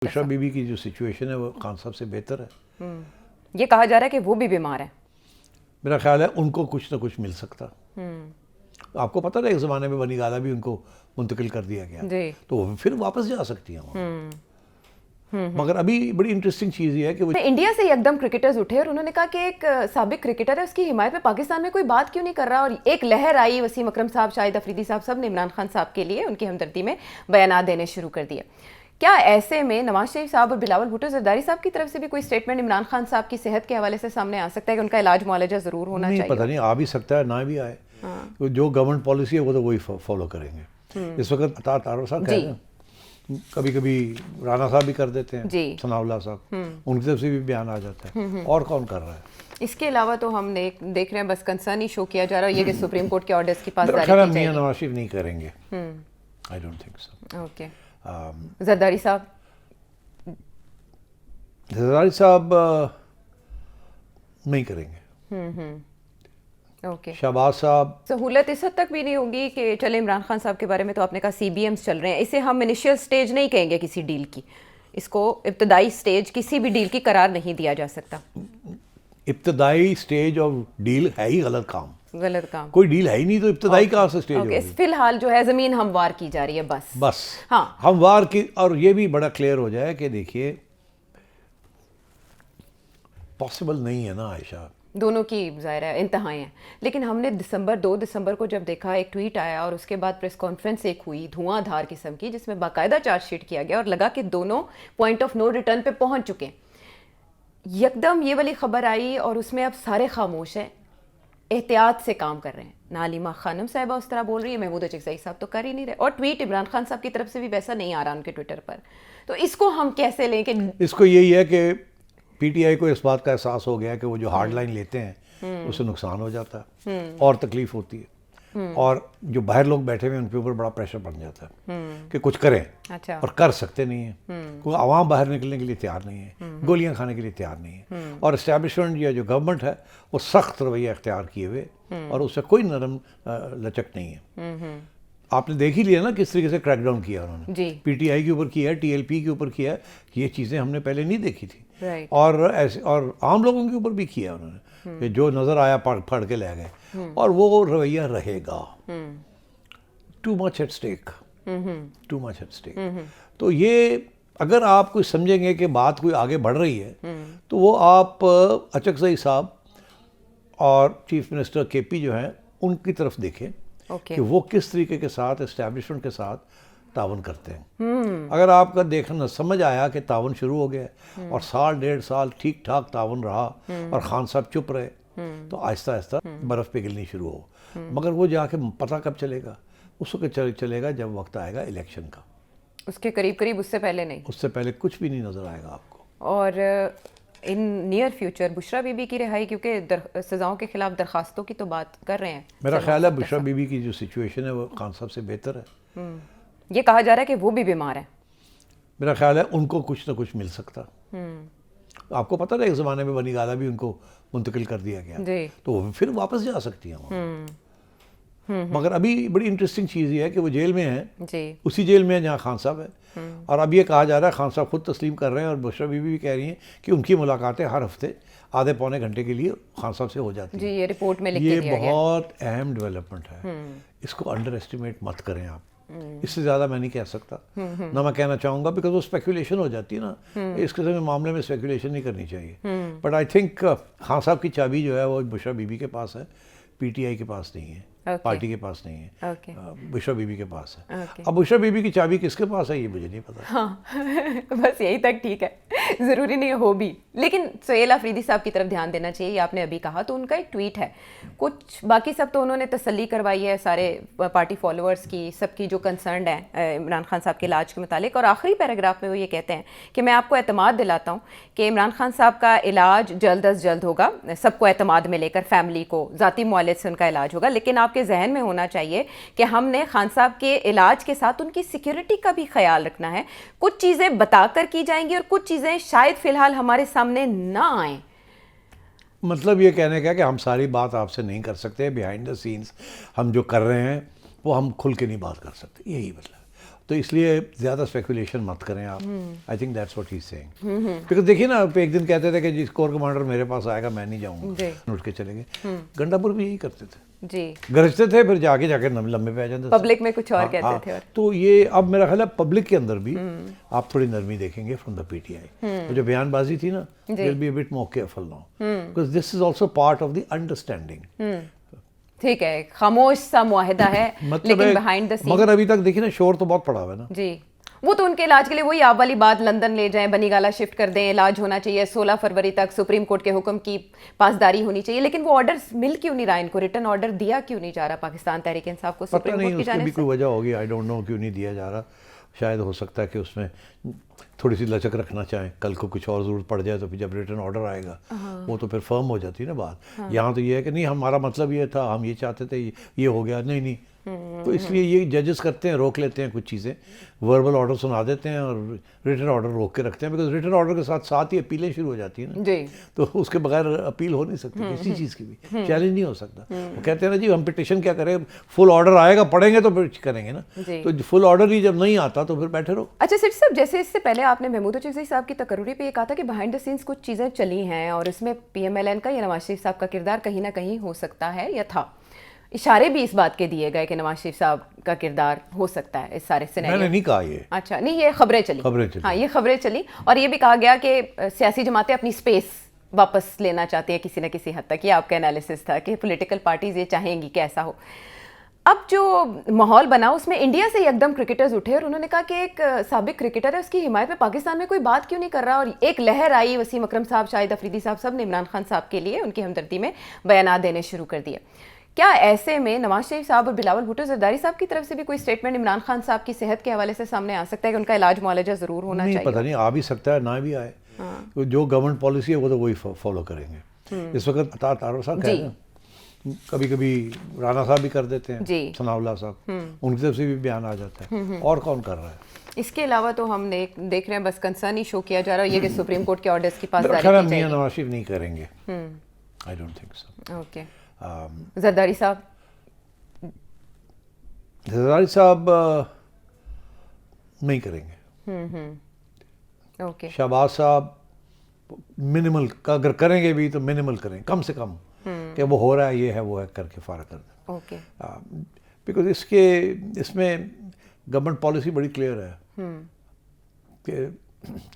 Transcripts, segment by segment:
بشرا بی بی کی جو سچویشن ہے وہ خان صاحب سے بہتر ہے. یہ کہا جا رہا ہے کہ وہ بھی بیمار ہیں. میرا خیال ہے ان کو کچھ نہ کچھ مل سکتا. آپ کو پتہ نا ایک زمانے میں بنی گالا بھی ان کو منتقل کر دیا گیا تو وہ پھر واپس جا سکتی ہیں. مگر ابھی بڑی انٹرسٹنگ چیز یہ ہے کہ وہ انڈیا سے ایک دم کرکٹرز اٹھے اور انہوں نے کہا کہ ایک سابق کرکٹر ہے اس کی حمایت میں پاکستان میں کوئی بات کیوں نہیں کر رہا, اور ایک لہر آئی. وسیم اکرم صاحب, شاہد افریدی صاحب, سب نے عمران خان صاحب کے لیے ان کی ہمدردی میں بیانات دینے شروع کر دیے. کیا ایسے میں نواز شریف صاحب اور بلاول بھٹو زرداری صاحب کی طرف سے بھی کوئی اسٹیٹمنٹ عمران خان صاحب کی صحت کے حوالے سے سامنے آ سکتا ہے کہ ان کا علاج معالجہ ضرور ہونا چاہیے؟ نہیں, پتہ نہیں, آ بھی سکتا ہے نہ بھی آئے. جو گورنمنٹ پالیسی ہے وہ تو وہی فالو کریں گے. اس وقت عطا تارڑ صاحب کہہ رہے ہیں, کبھی کبھی رانا صاحب بھی کر دیتے ہیں, ثناء اللہ صاحب, ان کی طرف سے بھی بیان آ جاتا ہے. اور کون کر رہا ہے؟ اس کے علاوہ تو ہم دیکھ رہے ہیں بس کنسرن ہی شو کیا جا رہا ہے یہ کہ سپریم کورٹ کے آرڈرز کی پاسداری کی جائے گی. میاں نواز شریف نہیں کریں گے. I don't think so. Okay. Zardari صاحب نہیں کریں گے. اوکے. شہباز صاحب سہولت اس حد تک بھی نہیں ہوگی کہ چلے عمران خان صاحب کے بارے میں تو آپ نے کہا سی بی ایمز چل رہے ہیں, اسے ہم انیشیل سٹیج نہیں کہیں گے کسی ڈیل کی, اس کو ابتدائی سٹیج کسی بھی ڈیل کی قرار نہیں دیا جا سکتا. ابتدائی سٹیج آف ڈیل ہے ہی غلط کام. غلط کام, کوئی ڈیل ہے ہی نہیں تو ابتدائی کہاں سے سٹیج ہوگی؟ فی الحال جو ہے زمین ہموار کی جا رہی ہے بس. ہاں, ہموار کی. اور یہ بھی بڑا کلیئر ہو جائے کہ دیکھیے پاسبل نہیں ہے نا عائشہ, دونوں کی ظاہر ہے انتہائیں ہیں. لیکن ہم نے 2 دسمبر کو جب دیکھا ایک ٹویٹ آیا اور اس کے بعد پریس کانفرنس ایک ہوئی دھواں دھار قسم کی جس میں باقاعدہ چارج شیٹ کیا گیا اور لگا کہ دونوں پوائنٹ آف نو ریٹرن پہ پہنچ چکے ہیں. یکدم یہ والی خبر آئی اور اس میں اب سارے خاموش ہیں, احتیاط سے کام کر رہے ہیں. نعلیمہ خانم صاحبہ اس طرح بول رہی ہے, محمود اچکزئی صاحب تو کر ہی نہیں رہے, اور ٹویٹ عمران خان صاحب کی طرف سے بھی ویسا نہیں آ رہا ان کے ٹویٹر پر. تو اس کو ہم کیسے لیں کہ اس کو یہی ہے کہ پی ٹی آئی کو اس بات کا احساس ہو گیا کہ وہ جو ہارڈ لائن لیتے ہیں اس سے نقصان ہو جاتا ہے اور تکلیف ہوتی ہے, اور جو باہر لوگ بیٹھے ہوئے ان کے اوپر بڑا پریشر بن جاتا ہے کہ کچھ کریں, اور کر سکتے نہیں ہیں کیونکہ عوام باہر نکلنے کے لیے تیار نہیں ہے, گولیاں کھانے کے لیے تیار نہیں ہے. اور اسٹیبلشمنٹ یا جو گورنمنٹ ہے وہ سخت رویہ اختیار کیے ہوئے اور اس سے کوئی نرم لچک نہیں ہے. آپ نے دیکھ ہی لیا نا کس طریقے سے کریک ڈاؤن کیا انہوں نے, پی ٹی آئی کے اوپر کیا ہے, ٹی ایل پی کے اوپر کیا ہے. یہ چیزیں ہم نے پہلے نہیں دیکھی تھی, اور ایسے اور عام لوگوں کے اوپر بھی کیا انہوں نے کہ جو نظر آیا پھڑ کے لے گئے, اور وہ رویہ رہے گا. Too much at stake, too much at stake. تو یہ اگر آپ کوئی سمجھیں گے کہ بات کوئی آگے بڑھ رہی ہے تو وہ آپ اچکزئی صاحب اور چیف منسٹر کے پی جو ہیں ان کی طرف دیکھیں کہ وہ کس طریقے کے ساتھ اسٹیبلشمنٹ کے ساتھ تعاون کرتے ہیں. اگر آپ کا دیکھنا سمجھ آیا کہ تعاون شروع ہو گیا اور 1.5 سال ٹھیک ٹھاک تعاون رہا اور خان صاحب چپ رہے تو آہستہ آہستہ برف پگھلنی شروع ہو. مگر وہ جا کے پتہ کب چلے گا؟ اس وقت چلے گا جب وقت آئے گا الیکشن کا. اس کے قریب اس سے پہلے نہیں, اس سے پہلے کچھ بھی نہیں نظر آئے گا آپ کو. اور in near future Bushra Bibi بی کی رہائی, کیونکہ سزاؤں کے خلاف درخواستوں کی تو بات کر رہے ہیں. میرا خیال ہے بشرا بی بی کی جو سچویشن ہے وہ خان صاحب سے بہتر ہے. یہ کہا جا رہا ہے کہ وہ بھی بیمار ہیں. میرا خیال ہے ان کو کچھ نہ کچھ مل سکتا. آپ کو پتہ نا ایک زمانے میں بنی گالا بھی ان کو منتقل کر دیا گیا تو وہ پھر واپس جا سکتی ہیں. مگر ابھی بڑی انٹرسٹنگ چیز یہ ہے کہ وہ جیل میں ہیں, اسی جیل میں ہیں جہاں خان صاحب ہے. اور اب یہ کہا جا رہا ہے خان صاحب خود تسلیم کر رہے ہیں اور بشرا بی بی بھی کہہ رہی ہیں کہ ان کی ملاقاتیں ہر ہفتے آدھے پونے گھنٹے کے لیے خان صاحب سے ہو جاتی ہیں. یہ رپورٹ میں لکھ کے دیا گیا. یہ بہت اہم ڈیولپمنٹ ہے, اس کو انڈر ایسٹیمیٹ مت کریں آپ. اس سے زیادہ میں نہیں کہہ سکتا, نہ میں کہنا چاہوں گا, بیکاز وہ اسپیکولیشن ہو جاتی ہے نا. اس قسم کے معاملے میں اسپیکولیشن نہیں کرنی چاہیے. بٹ آئی تھنک خان صاحب کی چابی جو ہے وہ بشرا بی بی کے پاس ہے, پی ٹی آئی کے پاس نہیں ہے, پارٹی کے پاس نہیں ہے, بشرا بی بی کے پاس ہے. اب بشرا بی بی کی چابی کس کے پاس ہے یہ مجھے نہیں پتا. ہاں بس یہی تک ٹھیک ہے, ضروری نہیں ہو بھی. لیکن سہیل افریدی صاحب کی طرف دھیان دینا چاہیے, یہ آپ نے ابھی کہا تو ان کا ایک ٹویٹ ہے, کچھ باقی سب تو انہوں نے تسلی کروائی ہے سارے پارٹی فالوورز کی, سب کی جو کنسرنڈ ہیں عمران خان صاحب کے علاج کے متعلق. اور آخری پیراگراف میں وہ یہ کہتے ہیں کہ میں آپ کو اعتماد دلاتا ہوں کہ عمران خان صاحب کا علاج جلد از جلد ہوگا, سب کو اعتماد میں لے کر, فیملی کو, ذاتی معالج سے ان کا علاج ہوگا. لیکن آپ کے ذہن میں ہونا چاہیے کہ ہم نے خان صاحب کے علاج کے ساتھ ان کی سیکیورٹی کا بھی خیال رکھنا ہے. کچھ چیزیں بتا کر کی جائیں گی اور کچھ چیزیں شاید فی الحال ہمارے سامنے نہ آئیں. مطلب یہ کہنے کا کہ ہم ساری بات آپ سے نہیں کر سکتے, بیہائنڈ دا سینس ہم جو کر رہے ہیں وہ ہم کھل کے نہیں بات کر سکتے, یہی مطلب. تو اس لیے زیادہ اسپیکولیشن مت کریں آپ. I think that's what he is saying. Because دیکھیے نا ایک دن کہتے تھے کہ جی کور کمانڈر میرے پاس آئے گا میں نہیں جاؤں گا, اٹھ کے چلے گئے. گنڈا پور بھی یہی کرتے تھے جی, گرجتے تھے پھر جا کے لمبے پہ آ جاتے, پبلک میں کچھ اور کہتے تھے. تو یہ اب میرا خیال ہے پبلک کے اندر بھی آپ تھوڑی نرمی دیکھیں گے from the P T I. جو بیان بازی تھی نا, will be a bit more careful now because this is also part of the understanding. ٹھیک ہے, خاموش سا معاہدہ ہے لیکن بیہائنڈ دا سین. مگر ابھی تک دیکھیں نا شور تو بہت پڑا ہوا ہے نا. جی, وہ تو ان کے علاج کے لیے وہی آپ والی بات, لندن لے جائیں, بنی گالا شفٹ کر دیں, علاج ہونا چاہیے 16 فروری تک, سپریم کورٹ کے حکم کی پاسداری ہونی چاہیے. لیکن وہ آرڈرز مل کیوں نہیں رہا ان کو, ریٹرن آرڈر دیا کیوں نہیں جا رہا پاکستان تحریک انصاف کو پتہ سپریم نہیں, کورٹ کی اس کی جانب بھی سے؟ کوئی وجہ ہوگی, آئی ڈونٹ نو کیوں نہیں دیا جا رہا. شاید ہو سکتا ہے کہ اس میں تھوڑی سی لچک رکھنا چاہیں, کل کو کچھ اور ضرورت پڑ جائے تو پھر جب ریٹرن آرڈر آئے گا وہ تو پھر فرم ہو جاتی ہے نا بات. یہاں تو یہ ہے کہ نہیں ہمارا مطلب یہ تھا, ہم یہ چاہتے تھے, یہ ہو گیا نہیں. تو اس لیے یہ ججز کرتے ہیں, روک لیتے ہیں کچھ چیزیں, وربل آرڈر سنا دیتے ہیں اور ریٹن آرڈر روک کے رکھتے ہیں. بیکاز ریٹن آرڈر کے ساتھ ساتھ ہی اپیلیں شروع ہو جاتی ہیں نا جی, تو اس کے بغیر اپیل ہو نہیں سکتی کسی چیز کی بھی, چیلنج نہیں ہو سکتا. وہ کہتے ہیں نا جی ہم پٹیشن کیا کریں, فل آرڈر آئے گا پڑھیں گے تو پھر کریں گے نا. تو فل آرڈر ہی جب نہیں آتا تو پھر بیٹھے رہو. اچھا سر صاحب, جیسے اس سے پہلے آپ نے محمود چغزئی صاحب کی تقرری پہ یہ کہا تھا کہ بیہائنڈ دا سینس کچھ چیزیں چلی ہیں اور اس میں پی ایم ایل این کا یا نواز شریف صاحب کا کردار کہیں نہ کہیں ہو سکتا ہے یا تھا. اشارے بھی اس بات کے دیے گئے کہ نواز شریف صاحب کا کردار ہو سکتا ہے اس سارے سینیریو. میں نے نہیں کہا یہ. اچھا نہیں, یہ خبریں چلی. ہاں یہ خبریں چلی, اور یہ بھی کہا گیا کہ سیاسی جماعتیں اپنی اسپیس واپس لینا چاہتی ہیں کسی نہ کسی حد تک. یہ آپ کا انالیسس تھا کہ پولیٹیکل پارٹیز یہ چاہیں گی کہ ایسا ہو. اب جو ماحول بنا اس میں انڈیا سے یکدم کرکٹرز اٹھے اور انہوں نے کہا کہ ایک سابق کرکٹر ہے, اس کی حمایت میں پاکستان میں کوئی بات کیوں نہیں کر رہا. اور ایک لہر آئی, وسیم اکرم صاحب, شاہد افریدی صاحب, سب نے عمران خان صاحب کے لیے ان کی ہمدردی میں بیانات دینے شروع کر دیے. کیا ایسے میں نواز شریف صاحب اور بلاول بھٹو زرداری صاحب کی طرف سے بھی کوئی اسٹیٹمنٹ عمران خان صاحب کی صحت کے حوالے سے سامنے آ سکتا ہے کہ ان کا علاج معالجہ ضرور ہونا چاہیے؟ پتہ نہیں, آ بھی سکتا ہے نہ بھی آئے. جو گورنمنٹ پالیسی ہے وہ تو وہی فالو کریں گے. اس وقت عطا تارڑ صاحب کہہ رہے ہیں, کبھی کبھی رانا صاحب بھی کر دیتے ہیں, ثناء اللہ صاحب, ان کی طرف سے بھی بیان آ جاتا ہے. اور کون کر رہا ہے؟ اس کے علاوہ تو ہم دیکھ رہے ہیں بس کنسرن ہی شو کیا جا رہا ہے یہ کہ سپریم کورٹ کے آرڈرز کی پاسداری کی میاں نواز شریف نہیں کریں گے. I don't think so. Okay, Zardari صاحب نہیں کریں گے. اوکے, شہباز صاحب منیمل, اگر کریں گے بھی تو منیمل کریں, کم سے کم کہ وہ ہو رہا ہے, یہ ہے, وہ ہے, کر کے فارغ کر دیں. اوکے, بیکاز اس میں گورنمنٹ پالیسی بڑی کلیئر ہے کہ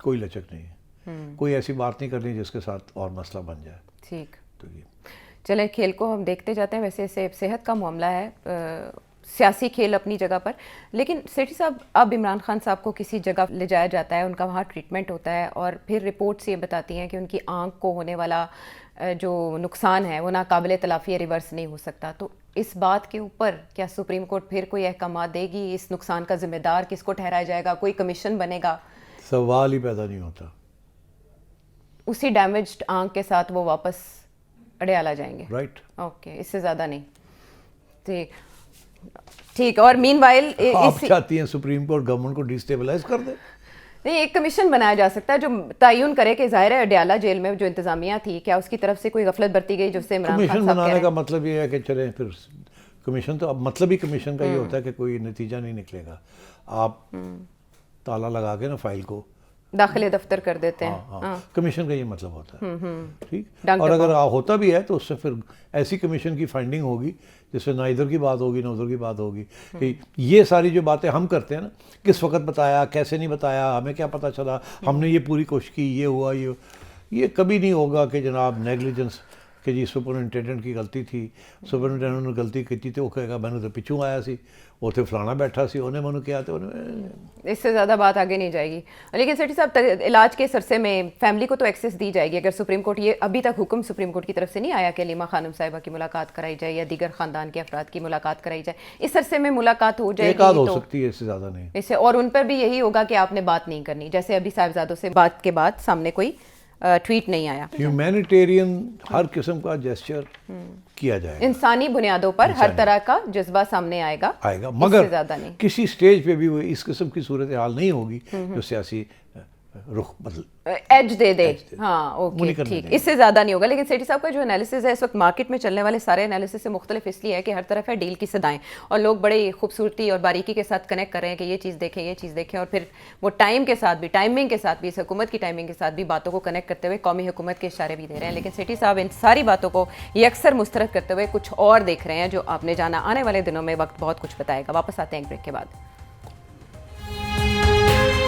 کوئی لچک نہیں ہے, کوئی ایسی بات نہیں کرنی جس کے ساتھ اور مسئلہ بن جائے. ٹھیک, تو یہ چلیں کھیل کو ہم دیکھتے جاتے ہیں. ویسے صحت کا معاملہ ہے, سیاسی کھیل اپنی جگہ پر, لیکن سیٹھی صاحب اب عمران خان صاحب کو کسی جگہ لے جایا جاتا ہے, ان کا وہاں ٹریٹمنٹ ہوتا ہے, اور پھر رپورٹس یہ بتاتی ہیں کہ ان کی آنکھ کو ہونے والا جو نقصان ہے وہ ناقابل تلافی ہے, ریورس نہیں ہو سکتا. تو اس بات کے اوپر کیا سپریم کورٹ پھر کوئی احکامات دے گی؟ اس نقصان کا ذمہ دار کس کو ٹھہرایا جائے گا؟ کوئی کمیشن بنے گا؟ سوال ہی پیدا نہیں ہوتا. اسی ڈیمیجڈ آنکھ کے ساتھ وہ واپس اڈیالہ جائیں گے؟ رائٹ. اوکے, اس سے زیادہ نہیں. ٹھیک. اور مین وائل آپ چاہتی ہیں سپریم کورٹ گورنمنٹ کو ڈیسٹیبلائز کر دے؟ نہیں, ایک کمیشن بنایا جا سکتا ہے جو تعین کرے کہ ظاہر ہے اڈیالہ جیل میں جو انتظامیہ تھی, کیا اس کی طرف سے کوئی غفلت برتی گئی جس سے عمران خان کمیشن صاحب بنانے کا مطلب یہ ہے کہ چلیں پھر کمیشن, تو اب مطلب ہی کمیشن کا یہ ہوتا ہے کہ کوئی نتیجہ نہیں نکلے گا, آپ تالا لگا کے نا فائل کو داخلے دفتر کر دیتے ہیں. ہاں, کمیشن کا یہ مطلب ہوتا ہے. ٹھیک. اور اگر ہوتا بھی ہے تو اس سے پھر ایسی کمیشن کی فائنڈنگ ہوگی جس میں نہ ادھر کی بات ہوگی نہ ادھر کی بات ہوگی کہ یہ ساری جو باتیں ہم کرتے ہیں نا, کس وقت بتایا, کیسے نہیں بتایا, ہمیں کیا پتہ چلا, ہم نے یہ پوری کوشش کی, یہ ہوا, یہ کبھی نہیں ہوگا کہ جناب نیگلیجنس کہ جی سپرنٹینڈنٹ کی غلطی تھی, سپرنٹینڈنٹ نے غلطی کی تو وہ کہے گا میں نے تو پچھوں آیا سی, وہ تو فلانا بیٹھا سی, انہیں منو کیا تو اس سے زیادہ بات آگے نہیں جائے گی. لیکن سیٹھی صاحب علاج کے عرصے میں فیملی کو تو ایکسیس دی جائے گی اگر سپریم کورٹ, یہ ابھی تک حکم سپریم کورٹ کی طرف سے نہیں آیا کہ علیمہ خانم صاحبہ کی ملاقات کرائی جائے یا دیگر خاندان کے افراد کی ملاقات کرائی جائے, اس عرصے میں ملاقات ہو جائے گی ہو سکتی ہے, اس سے زیادہ نہیں. اس سے اور ان پر بھی یہی ہوگا کہ آپ نے بات نہیں کرنی, جیسے ابھی صاحبزادوں سے بات کے بعد سامنے کوئی ٹویٹ نہیں آیا. ہیومینیٹیرین ہر قسم کا جیسچر کیا جائے گا, انسانی بنیادوں پر ہر طرح کا جذبہ سامنے آئے گا, مگر زیادہ نہیں. کسی سٹیج پہ بھی وہ اس قسم کی صورتحال نہیں ہوگی جو سیاسی رخ بدل ایج دے دے. ہاں اوکے ٹھیک, اس سے زیادہ نہیں ہوگا. لیکن سیٹھی صاحب کا جو انالیسز ہے اس وقت مارکیٹ میں چلنے والے سارے انالیسز سے مختلف اس لیے ہے کہ ہر طرف ہے ڈیل کی صدائیں, اور لوگ بڑے خوبصورتی اور باریکی کے ساتھ کنیکٹ کر رہے ہیں کہ یہ چیز دیکھیں, یہ چیز دیکھیں, اور پھر وہ ٹائم کے ساتھ بھی, ٹائمنگ کے ساتھ بھی, اس حکومت کی ٹائمنگ کے ساتھ بھی باتوں کو کنیکٹ کرتے ہوئے قومی حکومت کے اشارے بھی دے رہے ہیں. لیکن سیٹھی صاحب ان ساری باتوں کو یکسر مسترد کرتے ہوئے کچھ اور دیکھ رہے ہیں جو آپ نے جانا. آنے والے دنوں میں وقت بہت کچھ بتائے گا. واپس آتے ہیں ایک بریک کے بعد.